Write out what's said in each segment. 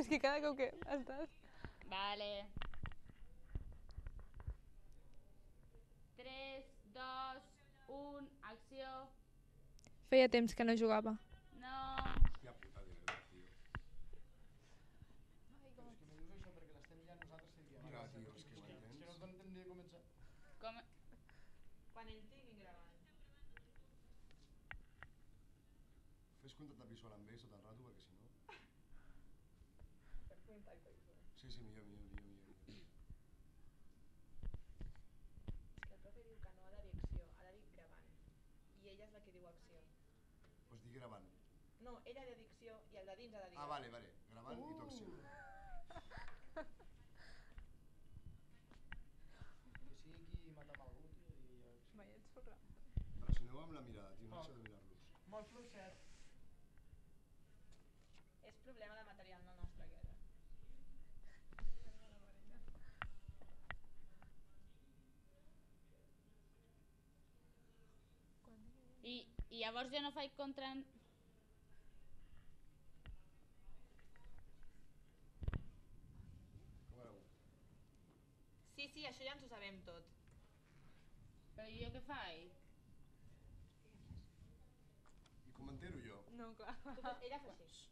És que cada cop que estàs... Vale. 3, 2, 1, acció. Feia temps que no jugava. No. Hòstia puta, de verdad, tio. És que me dius això perquè l'estem liant nosaltres que diem. Mira, tio, és que És que no m'entens? t'entendria començar. Com... Quan ell tingui gravant. Fes contacte visual amb ells tot el rato, perquè si no... Per contacte visual. Sí, sí, millor. És que el profe diu que no ha de dir acció, ha de dir gravant. I ella és la que diu acció. Pues di gravant. No, ella ha de dir acció i el de dins ha de dir Ah, vale, gravant i tu acció. Que sigui qui mata amb algú, tio, i... Vaja, ets forra. Pressioneu amb la mirada, tio, no deixeu de mirar-los. Molt fluixet. És problema de material no nostre, aquest. I llavors jo no faig contra... Com aneu? Sí, sí, això ja ens ho sabem tot. Però jo què faig? I com m'entero jo? No, clar. Ella fa així.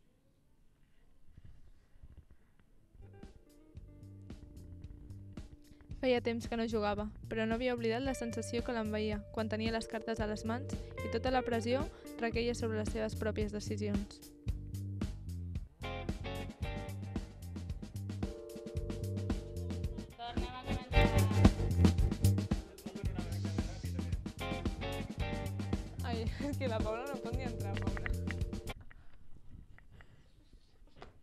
Feia temps que no jugava, però no havia oblidat la sensació que l'envaïa quan tenia les cartes a les mans i tota la pressió requeia sobre les seves pròpies decisions. Tornem a començar. Ai, és que la Paula no pot ni entrar, pobra.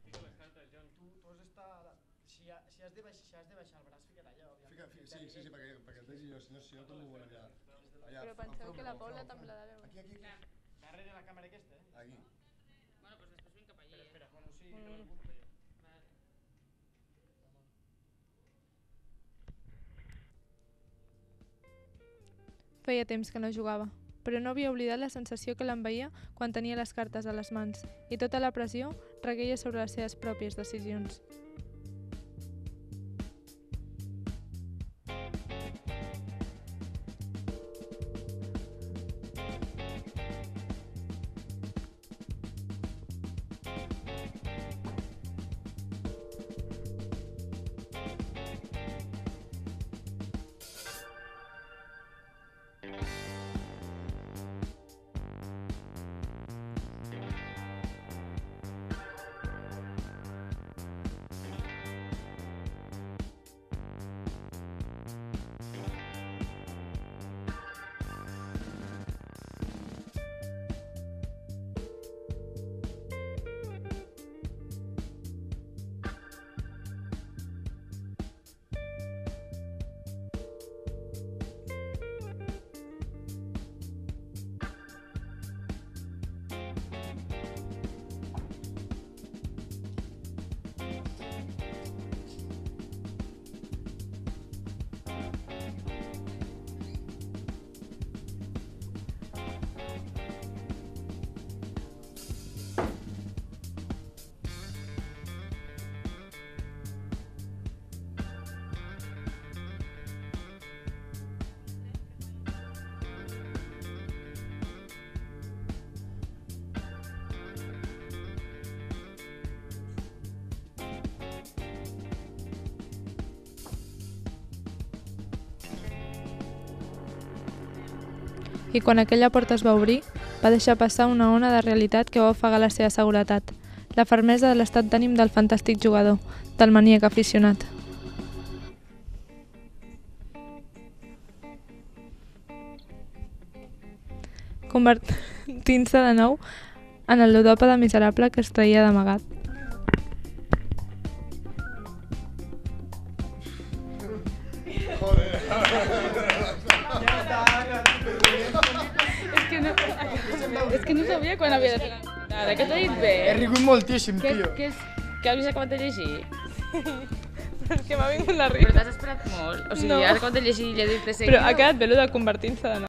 Tu has d'estar... Si has de baixar el braç, fica-la allà, òbviament. Sí, perquè et vegi jo, si no torno molt allà. Però penseu que la Paula també l'ha de veure. Aquí. Darrere la càmera aquesta, eh? Aquí. Bueno, pues després vinc cap allí, Espera, bueno, sí, que l'algú veia. Vale. Feia temps que no jugava, però no havia oblidat la sensació que l'envaïa quan tenia les cartes a les mans i tota la pressió requeia sobre les seves pròpies decisions. I quan aquella porta es va obrir, va deixar passar una ona de realitat que va ofegar la seva seguretat, la fermesa de l'estat d'ànim del fantàstic jugador, del maníac aficionat. Convertint-se de nou en el ludòpede miserable que es traïa d'amagat. És que no sabia quan havia de fer la... Què t'ha dit bé? He rigut moltíssim, tio. Que has vist acabat de llegir? Però és que m'ha vingut la Però rima. t'has esperat molt. O sigui, No. has acabat de llegir i ja he dit de seguida. Però ha quedat bé lo de convertint-se de nou.